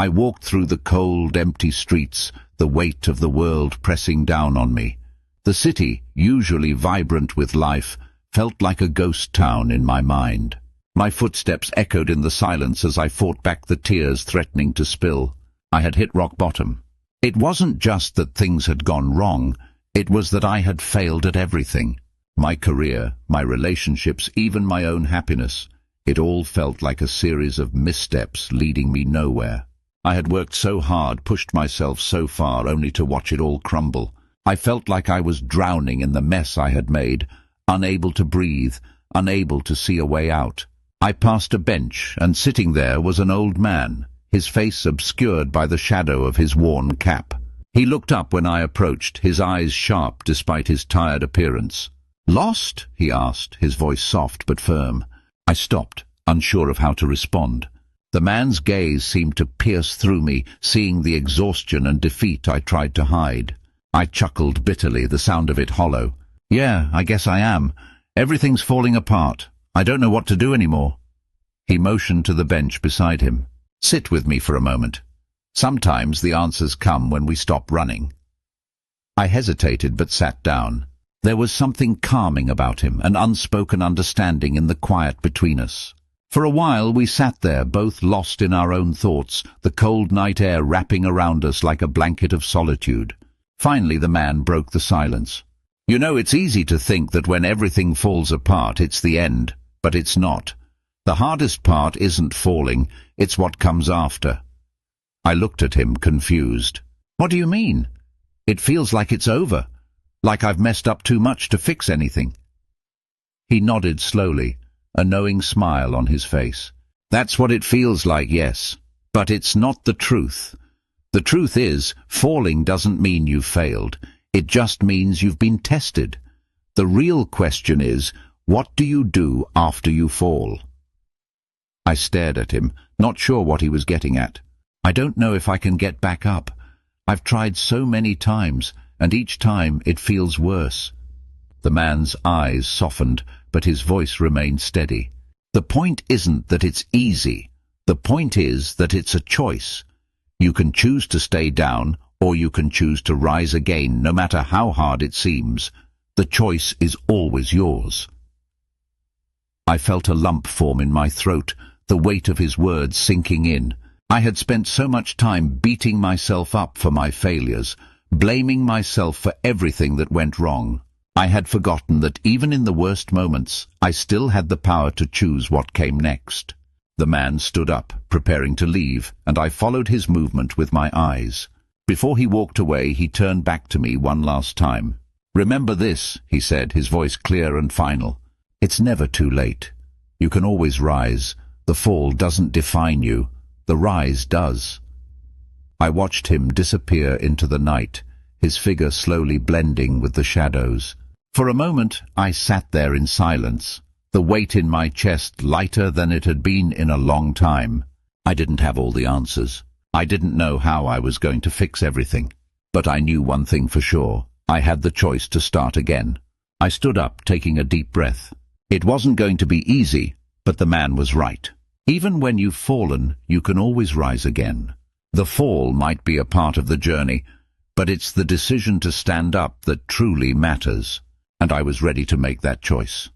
I walked through the cold, empty streets, the weight of the world pressing down on me. The city, usually vibrant with life, felt like a ghost town in my mind. My footsteps echoed in the silence as I fought back the tears threatening to spill. I had hit rock bottom. It wasn't just that things had gone wrong, it was that I had failed at everything. My career, my relationships, even my own happiness. It all felt like a series of missteps leading me nowhere. I had worked so hard, pushed myself so far, only to watch it all crumble. I felt like I was drowning in the mess I had made, unable to breathe, unable to see a way out. I passed a bench, and sitting there was an old man, his face obscured by the shadow of his worn cap. He looked up when I approached, his eyes sharp despite his tired appearance. "Lost?" he asked, his voice soft but firm. I stopped, unsure of how to respond. The man's gaze seemed to pierce through me, seeing the exhaustion and defeat I tried to hide. I chuckled bitterly, the sound of it hollow. "Yeah, I guess I am. Everything's falling apart. I don't know what to do anymore." He motioned to the bench beside him. "Sit with me for a moment. Sometimes the answers come when we stop running." I hesitated but sat down. There was something calming about him, an unspoken understanding in the quiet between us. For a while we sat there, both lost in our own thoughts, the cold night air wrapping around us like a blanket of solitude. Finally the man broke the silence. "You know, it's easy to think that when everything falls apart, it's the end, but it's not. The hardest part isn't falling, it's what comes after." I looked at him, confused. "What do you mean? It feels like it's over, like I've messed up too much to fix anything." He nodded slowly, a knowing smile on his face. "That's what it feels like, yes. But it's not the truth. The truth is, falling doesn't mean you've failed. It just means you've been tested. The real question is, what do you do after you fall?" I stared at him, not sure what he was getting at. "I don't know if I can get back up. I've tried so many times, and each time it feels worse." The man's eyes softened, but his voice remained steady. "The point isn't that it's easy. The point is that it's a choice. You can choose to stay down, or you can choose to rise again, no matter how hard it seems. The choice is always yours." I felt a lump form in my throat, the weight of his words sinking in. I had spent so much time beating myself up for my failures, blaming myself for everything that went wrong. I had forgotten that even in the worst moments, I still had the power to choose what came next. The man stood up, preparing to leave, and I followed his movement with my eyes. Before he walked away, he turned back to me one last time. "Remember this," he said, his voice clear and final. "It's never too late. You can always rise. The fall doesn't define you. The rise does." I watched him disappear into the night, his figure slowly blending with the shadows. For a moment, I sat there in silence, the weight in my chest lighter than it had been in a long time. I didn't have all the answers. I didn't know how I was going to fix everything. But I knew one thing for sure. I had the choice to start again. I stood up, taking a deep breath. It wasn't going to be easy, but the man was right. Even when you've fallen, you can always rise again. The fall might be a part of the journey, but it's the decision to stand up that truly matters. And I was ready to make that choice.